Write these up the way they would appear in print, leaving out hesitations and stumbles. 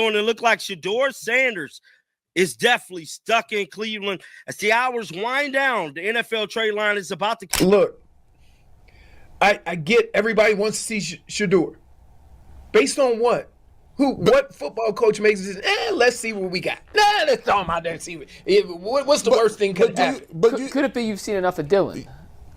and it looked like Shedeur Sanders is definitely stuck in Cleveland. As the hours wind down, the NFL trade line is about to... Look, I get everybody wants to see Shedeur. Based on what? What football coach makes it? Let's see what we got. Let's throw him out there and see what's the worst thing could happen. Could it be you've seen enough of Dylan?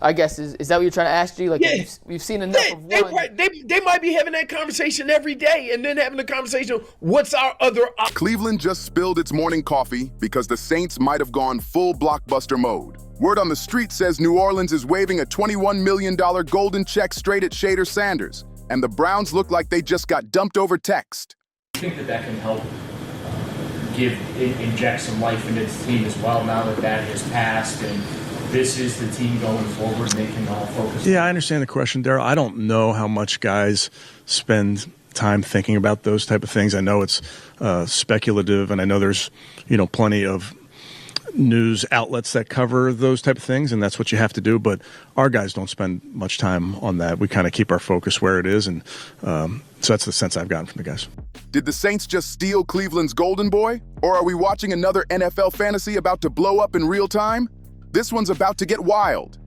I guess is that what you're trying to ask, G? Like, yeah, we've seen enough of one. They might be having that conversation every day and then having the conversation, what's our other option? Cleveland just spilled its morning coffee because the Saints might have gone full blockbuster mode. Word on the street says New Orleans is waving a $21 million golden check straight at Shedeur Sanders, and the Browns look like they just got dumped over text. I think that can help inject some life into the team as well now that has passed, and this is the team going forward, and they can all focus. Yeah, I understand the question, Daryl. I don't know how much guys spend time thinking about those type of things. I know it's speculative, and I know there's plenty of news outlets that cover those type of things, and that's what you have to do. But our guys don't spend much time on that. We kind of keep our focus where it is, and so that's the sense I've gotten from the guys. Did the Saints just steal Cleveland's golden boy? Or are we watching another NFL fantasy about to blow up in real time? This one's about to get wild.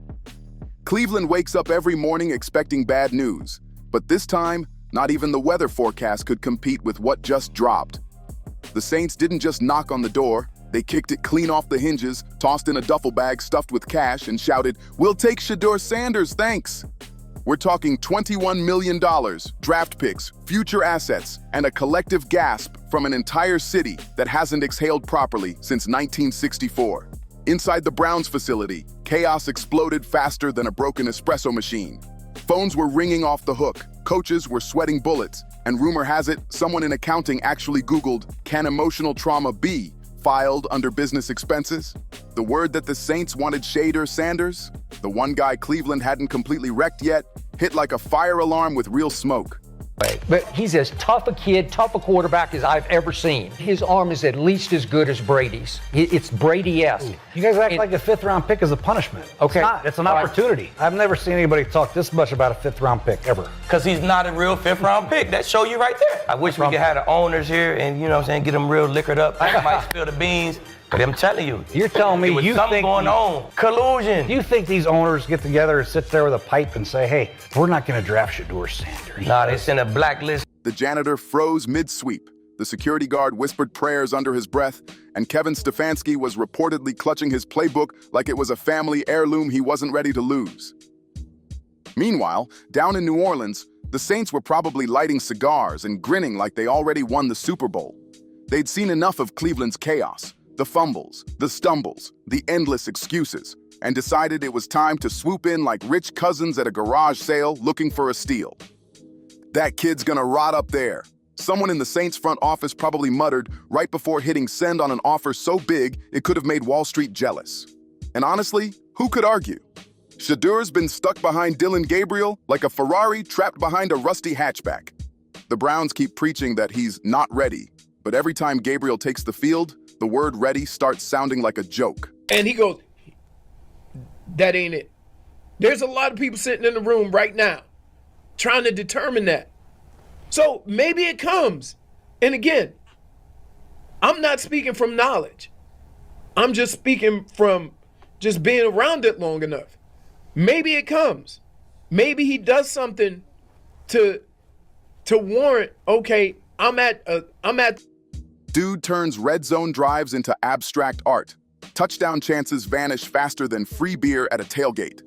Cleveland wakes up every morning expecting bad news, but this time, not even the weather forecast could compete with what just dropped. The Saints didn't just knock on the door, they kicked it clean off the hinges, tossed in a duffel bag stuffed with cash, and shouted, "We'll take Shedeur Sanders, thanks." We're talking $21 million, draft picks, future assets, and a collective gasp from an entire city that hasn't exhaled properly since 1964. Inside the Browns facility, chaos exploded faster than a broken espresso machine. Phones were ringing off the hook, coaches were sweating bullets, and rumor has it, someone in accounting actually Googled, "Can emotional trauma be filed under business expenses?" The word that the Saints wanted Shedeur Sanders, the one guy Cleveland hadn't completely wrecked yet, hit like a fire alarm with real smoke. But he's as tough a kid, tough a quarterback as I've ever seen. His arm is at least as good as Brady's. It's Brady-esque. You guys act like a fifth-round pick is a punishment. Okay. It's not. It's an opportunity. I've never seen anybody talk this much about a fifth-round pick, ever. Because he's not a real fifth-round pick. That show you right there. I wish we could have the owners here and, get them real liquored up. I might spill the beans. But I'm telling you. You're telling me you think going on. Collusion. Do you think these owners get together and sit there with a pipe and say, hey, we're not going to draft Shedeur Sanders? Nah, they sent a blacklist. The janitor froze mid-sweep. The security guard whispered prayers under his breath, and Kevin Stefanski was reportedly clutching his playbook like it was a family heirloom he wasn't ready to lose. Meanwhile, down in New Orleans, the Saints were probably lighting cigars and grinning like they already won the Super Bowl. They'd seen enough of Cleveland's chaos, the fumbles, the stumbles, the endless excuses, and decided it was time to swoop in like rich cousins at a garage sale looking for a steal. "That kid's gonna rot up there," someone in the Saints front office probably muttered right before hitting send on an offer so big it could have made Wall Street jealous. And honestly, who could argue? Shedeur's been stuck behind Dylan Gabriel like a Ferrari trapped behind a rusty hatchback. The Browns keep preaching that he's not ready, but every time Gabriel takes the field, the word ready starts sounding like a joke. And he goes, that ain't it. There's a lot of people sitting in the room right now trying to determine that. So maybe it comes. And again, I'm not speaking from knowledge. I'm just speaking from just being around it long enough. Maybe it comes. Maybe he does something to warrant, okay, I'm at Dude turns red zone drives into abstract art. Touchdown chances vanish faster than free beer at a tailgate.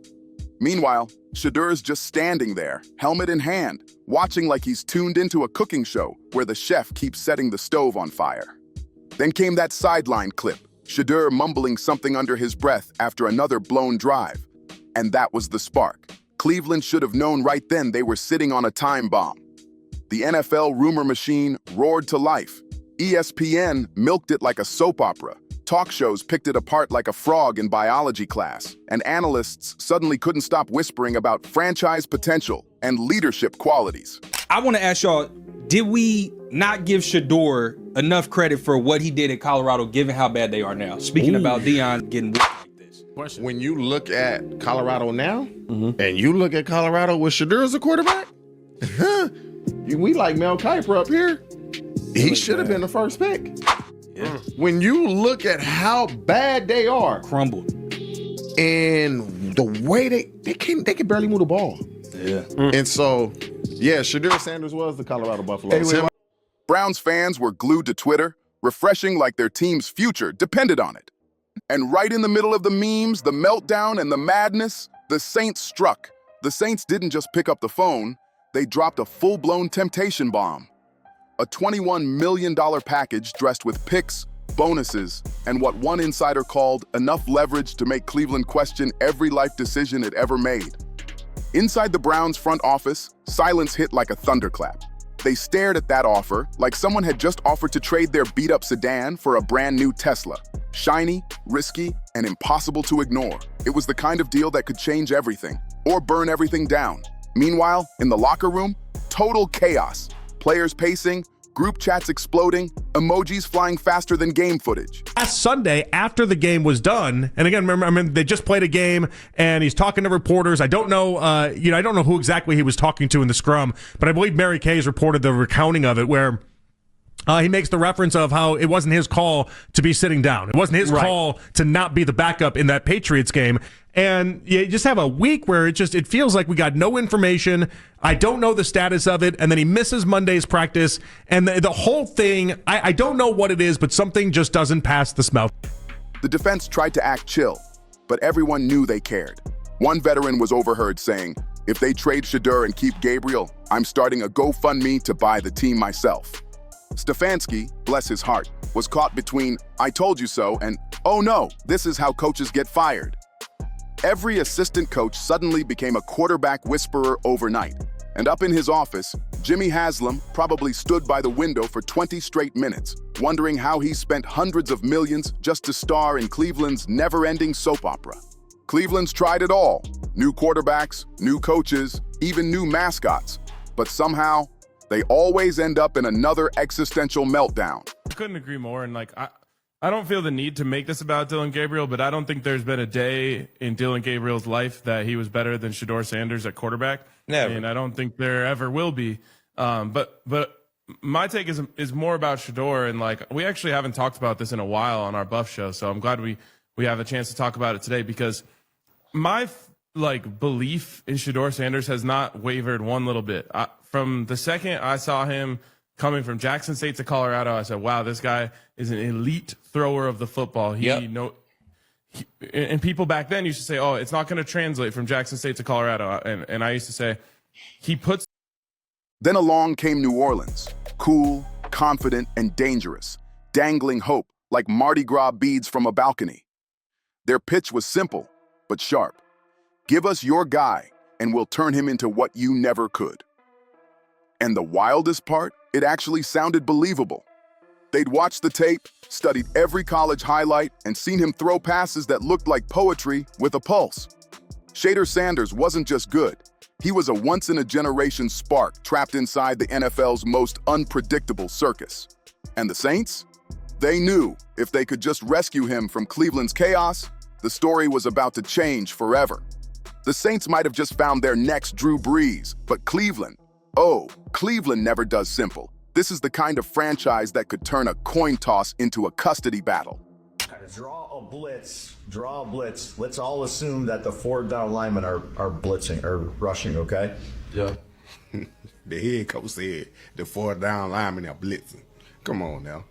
Meanwhile, Shedeur's just standing there, helmet in hand, watching like he's tuned into a cooking show where the chef keeps setting the stove on fire. Then came that sideline clip, Shedeur mumbling something under his breath after another blown drive. And that was the spark. Cleveland should have known right then they were sitting on a time bomb. The NFL rumor machine roared to life. ESPN milked it like a soap opera. Talk shows picked it apart like a frog in biology class. And analysts suddenly couldn't stop whispering about franchise potential and leadership qualities. I want to ask y'all, did we not give Shedeur enough credit for what he did in Colorado, given how bad they are now? Speaking about Deion getting like this. When you look at Colorado now, and you look at Colorado with Shedeur as a quarterback, we like Mel Kiper up here. He should have been the first pick. Yeah. When you look at how bad they are, crumbled, and the way they can barely move the ball. Yeah. And so, yeah, Shedeur Sanders was the Colorado Buffaloes. Browns fans were glued to Twitter, refreshing like their team's future depended on it. And right in the middle of the memes, the meltdown, and the madness, the Saints struck. The Saints didn't just pick up the phone, they dropped a full-blown temptation bomb. A $21 million package dressed with picks, bonuses, and what one insider called enough leverage to make Cleveland question every life decision it ever made. Inside the Browns' front office, silence hit like a thunderclap. They stared at that offer like someone had just offered to trade their beat-up sedan for a brand new Tesla. Shiny, risky, and impossible to ignore. It was the kind of deal that could change everything, or burn everything down. Meanwhile, in the locker room, total chaos. Players pacing, group chats exploding, emojis flying faster than game footage. Last Sunday, after the game was done, and again, remember, they just played a game, and he's talking to reporters. I don't know, I don't know who exactly he was talking to in the scrum, but I believe Mary Kay has reported the recounting of it, where he makes the reference of how it wasn't his call to be sitting down. It wasn't his call to not be the backup in that Patriots game. And you just have a week where it feels like we got no information. I don't know the status of it. And then he misses Monday's practice. And the whole thing, I don't know what it is, but something just doesn't pass the smell. The defense tried to act chill, but everyone knew they cared. One veteran was overheard saying, "If they trade Shedeur and keep Gabriel, I'm starting a GoFundMe to buy the team myself." Stefanski, bless his heart, was caught between "I told you so" and "Oh no, this is how coaches get fired." Every assistant coach suddenly became a quarterback whisperer overnight. And up in his office, Jimmy Haslam probably stood by the window for 20 straight minutes, wondering how he spent hundreds of millions just to star in Cleveland's never-ending soap opera. Cleveland's tried it all. New quarterbacks, new coaches, even new mascots. But somehow, they always end up in another existential meltdown. I couldn't agree more. And I don't feel the need to make this about Dylan Gabriel, but I don't think there's been a day in Dylan Gabriel's life that he was better than Shedeur Sanders at quarterback. Never. And I don't think there ever will be. But my take is more about Shedeur, and we actually haven't talked about this in a while on our Buff show, so I'm glad we have a chance to talk about it today, because my belief in Shedeur Sanders has not wavered one little bit. From the second I saw him coming from Jackson State to Colorado, I said, wow, this guy is an elite thrower of the football. And people back then used to say, oh, it's not going to translate from Jackson State to Colorado. And I used to say, he puts. Then along came New Orleans, cool, confident, and dangerous, dangling hope like Mardi Gras beads from a balcony. Their pitch was simple, but sharp. Give us your guy, and we'll turn him into what you never could. And the wildest part, it actually sounded believable. They'd watched the tape, studied every college highlight, and seen him throw passes that looked like poetry with a pulse. Shedeur Sanders wasn't just good. He was a once-in-a-generation spark trapped inside the NFL's most unpredictable circus. And the Saints? They knew if they could just rescue him from Cleveland's chaos, the story was about to change forever. The Saints might have just found their next Drew Brees, but Cleveland never does simple. This is the kind of franchise that could turn a coin toss into a custody battle. Draw a blitz. Let's all assume that the 4 down linemen are blitzing or rushing, okay? Yeah. The head coach said the 4 down linemen are blitzing. Come on now.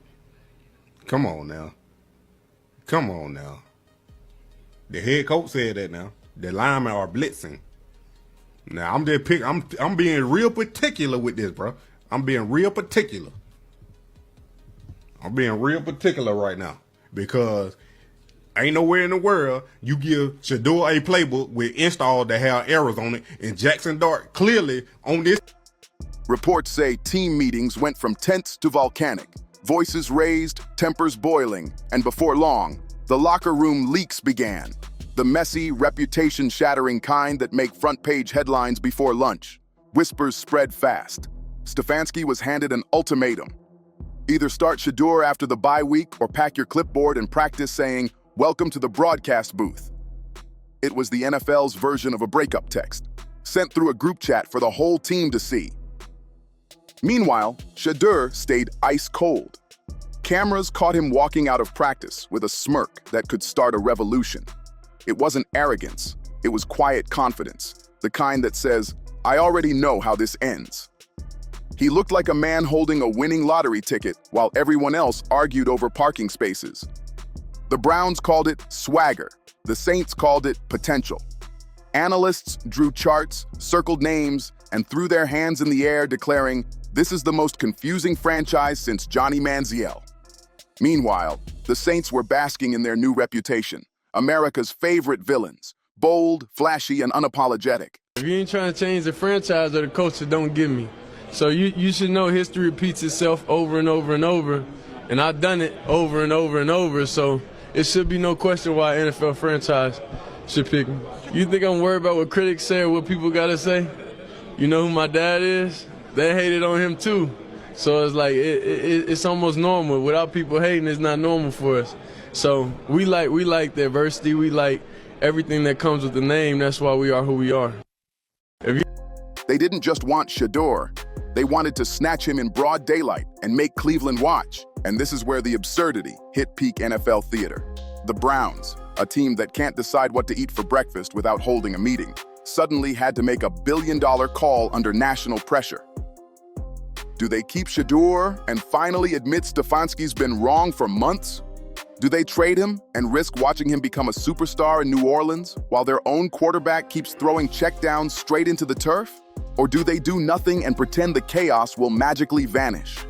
The head coach said that now. The linemen are blitzing. Now I'm being real particular with this, bro. I'm being real particular right now, because ain't nowhere in the world you give Shedeur a playbook with installed that have errors on it, and Jackson Dart clearly on this. Reports say team meetings went from tense to volcanic, voices raised, tempers boiling, and before long, the locker room leaks began. The messy, reputation-shattering kind that make front-page headlines before lunch. Whispers spread fast. Stefanski was handed an ultimatum. Either start Shedeur after the bye week or pack your clipboard and practice saying, "Welcome to the broadcast booth." It was the NFL's version of a breakup text, sent through a group chat for the whole team to see. Meanwhile, Shedeur stayed ice cold. Cameras caught him walking out of practice with a smirk that could start a revolution. It wasn't arrogance, it was quiet confidence, the kind that says, "I already know how this ends." He looked like a man holding a winning lottery ticket while everyone else argued over parking spaces. The Browns called it swagger. The Saints called it potential. Analysts drew charts, circled names, and threw their hands in the air declaring, "This is the most confusing franchise since Johnny Manziel." Meanwhile, the Saints were basking in their new reputation, America's favorite villains, bold, flashy, and unapologetic. If you ain't trying to change the franchise or the culture, don't give me. So you should know history repeats itself over and over and over, and I've done it over and over and over, so it should be no question why an NFL franchise should pick me. You think I'm worried about what critics say or what people gotta say? You know who my dad is? They hated on him too. So it's like it's almost normal. Without people hating, it's not normal for us. So we like the adversity. We like everything that comes with the name. That's why we are who we are. They didn't just want Shedeur. They wanted to snatch him in broad daylight and make Cleveland watch. And this is where the absurdity hit peak NFL theater. The Browns, a team that can't decide what to eat for breakfast without holding a meeting, suddenly had to make a billion-dollar call under national pressure. Do they keep Shedeur and finally admit Stefanski's been wrong for months? Do they trade him and risk watching him become a superstar in New Orleans while their own quarterback keeps throwing checkdowns straight into the turf? Or do they do nothing and pretend the chaos will magically vanish?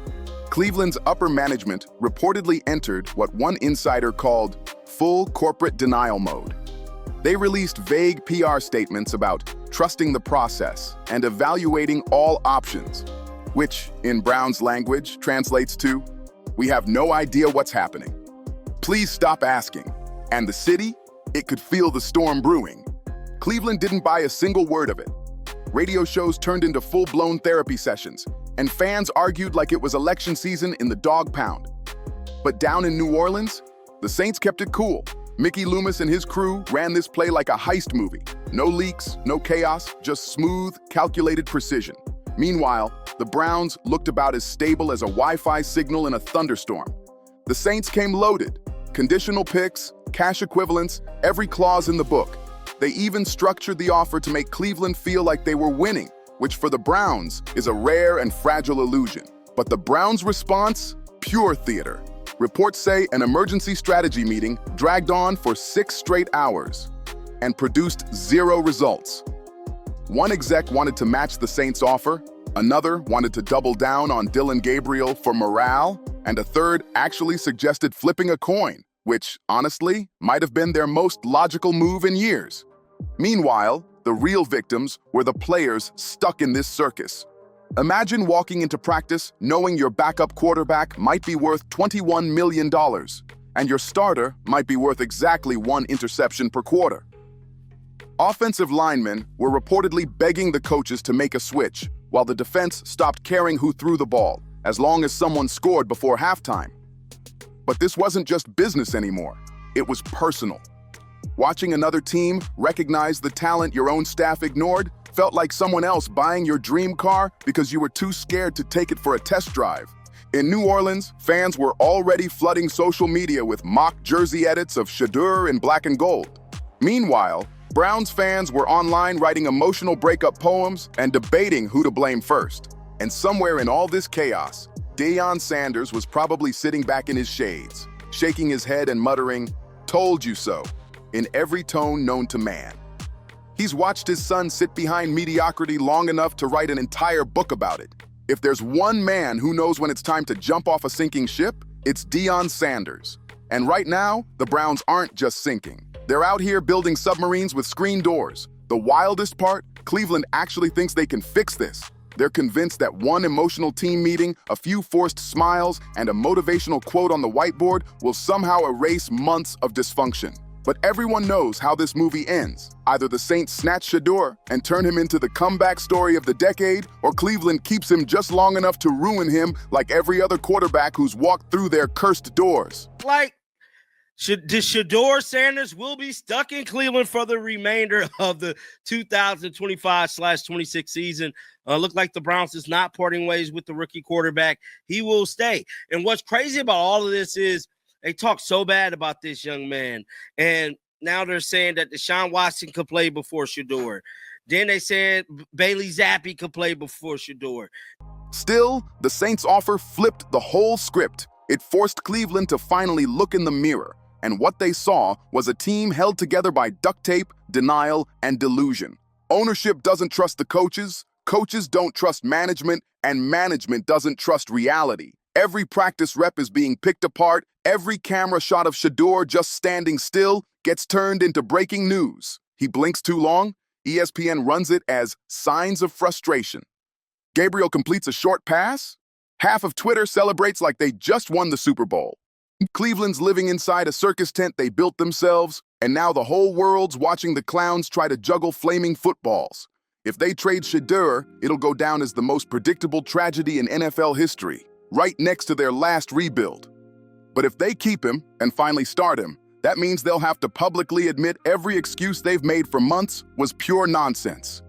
Cleveland's upper management reportedly entered what one insider called full corporate denial mode. They released vague PR statements about trusting the process and evaluating all options, which, in Brown's language, translates to, "We have no idea what's happening. Please stop asking." And the city? It could feel the storm brewing. Cleveland didn't buy a single word of it. Radio shows turned into full-blown therapy sessions, and fans argued like it was election season in the dog pound. But down in New Orleans, the Saints kept it cool. Mickey Loomis and his crew ran this play like a heist movie. No leaks, no chaos, just smooth, calculated precision. Meanwhile, the Browns looked about as stable as a Wi-Fi signal in a thunderstorm. The Saints came loaded. Conditional picks, cash equivalents, every clause in the book. They even structured the offer to make Cleveland feel like they were winning, which for the Browns is a rare and fragile illusion. But the Browns' response? Pure theater. Reports say an emergency strategy meeting dragged on for 6 straight hours and produced 0 results. One exec wanted to match the Saints' offer, another wanted to double down on Dillon Gabriel for morale, and a third actually suggested flipping a coin, which, honestly, might have been their most logical move in years. Meanwhile, the real victims were the players stuck in this circus. Imagine walking into practice knowing your backup quarterback might be worth $21 million, and your starter might be worth exactly 1 interception per quarter. Offensive linemen were reportedly begging the coaches to make a switch, while the defense stopped caring who threw the ball, as long as someone scored before halftime. But this wasn't just business anymore. It was personal. Watching another team recognize the talent your own staff ignored felt like someone else buying your dream car because you were too scared to take it for a test drive. In New Orleans, fans were already flooding social media with mock jersey edits of Shedeur in black and gold. Meanwhile, Browns fans were online writing emotional breakup poems and debating who to blame first. And somewhere in all this chaos, Shedeur Sanders was probably sitting back in his shades, shaking his head and muttering, "Told you so," in every tone known to man. He's watched his son sit behind mediocrity long enough to write an entire book about it. If there's one man who knows when it's time to jump off a sinking ship, it's Shedeur Sanders. And right now, the Browns aren't just sinking. They're out here building submarines with screen doors. The wildest part, Cleveland actually thinks they can fix this. They're convinced that one emotional team meeting, a few forced smiles, and a motivational quote on the whiteboard will somehow erase months of dysfunction. But everyone knows how this movie ends. Either the Saints snatch Shedeur and turn him into the comeback story of the decade, or Cleveland keeps him just long enough to ruin him like every other quarterback who's walked through their cursed doors. Like, Shedeur Sanders will be stuck in Cleveland for the remainder of the 2025/26 season. Look like the Browns is not parting ways with the rookie quarterback. He will stay. And what's crazy about all of this is they talk so bad about this young man. And now they're saying that Deshaun Watson could play before Shedeur. Then they said Bailey Zappi could play before Shedeur. Still, the Saints' offer flipped the whole script. It forced Cleveland to finally look in the mirror. And what they saw was a team held together by duct tape, denial, and delusion. Ownership doesn't trust the coaches, coaches don't trust management, and management doesn't trust reality. Every practice rep is being picked apart, every camera shot of Shedeur just standing still gets turned into breaking news. He blinks too long, ESPN runs it as signs of frustration. Gabriel completes a short pass, half of Twitter celebrates like they just won the Super Bowl. Cleveland's living inside a circus tent they built themselves, and now the whole world's watching the clowns try to juggle flaming footballs. If they trade Shedeur, it'll go down as the most predictable tragedy in NFL history, right next to their last rebuild. But if they keep him and finally start him, that means they'll have to publicly admit every excuse they've made for months was pure nonsense.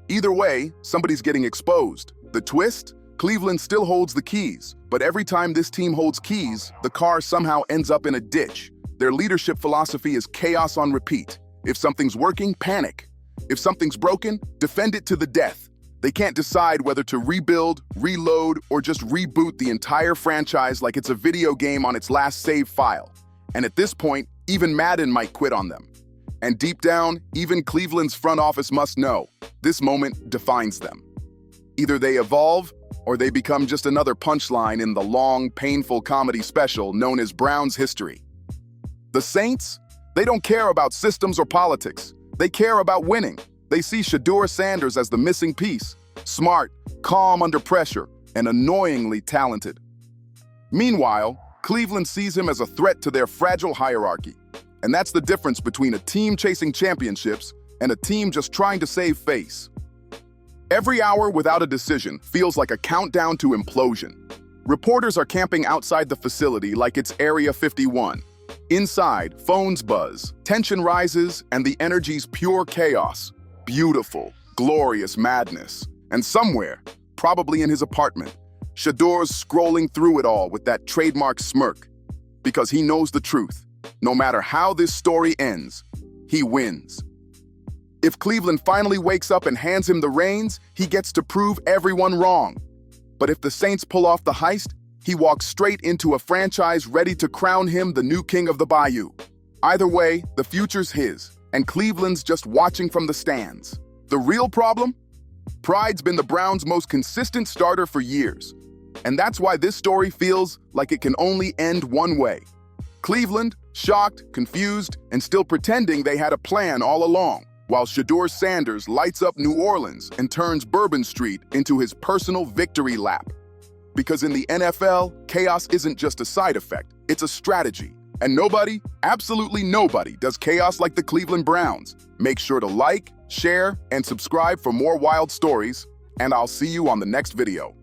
Either way, somebody's getting exposed. The twist? Cleveland still holds the keys, but every time this team holds keys, the car somehow ends up in a ditch. Their leadership philosophy is chaos on repeat. If something's working, panic. If something's broken, defend it to the death. They can't decide whether to rebuild, reload, or just reboot the entire franchise like it's a video game on its last save file. And at this point, even Madden might quit on them. And deep down, even Cleveland's front office must know, this moment defines them. Either they evolve, or they become just another punchline in the long, painful comedy special known as Brown's History. The Saints? They don't care about systems or politics. They care about winning. They see Shedeur Sanders as the missing piece, smart, calm under pressure, and annoyingly talented. Meanwhile, Cleveland sees him as a threat to their fragile hierarchy. And that's the difference between a team chasing championships and a team just trying to save face. Every hour without a decision feels like a countdown to implosion. Reporters are camping outside the facility like it's Area 51. Inside, phones buzz, tension rises, and the energy's pure chaos. Beautiful, glorious madness. And somewhere, probably in his apartment, Shedeur's scrolling through it all with that trademark smirk. Because he knows the truth. No matter how this story ends, he wins. If Cleveland finally wakes up and hands him the reins, he gets to prove everyone wrong. But if the Saints pull off the heist, he walks straight into a franchise ready to crown him the new king of the Bayou. Either way, the future's his, and Cleveland's just watching from the stands. The real problem? Pride's been the Browns' most consistent starter for years. And that's why this story feels like it can only end one way. Cleveland, shocked, confused, and still pretending they had a plan all along, while Shedeur Sanders lights up New Orleans and turns Bourbon Street into his personal victory lap. Because in the NFL, chaos isn't just a side effect, it's a strategy. And nobody, absolutely nobody, does chaos like the Cleveland Browns. Make sure to like, share, and subscribe for more wild stories, and I'll see you on the next video.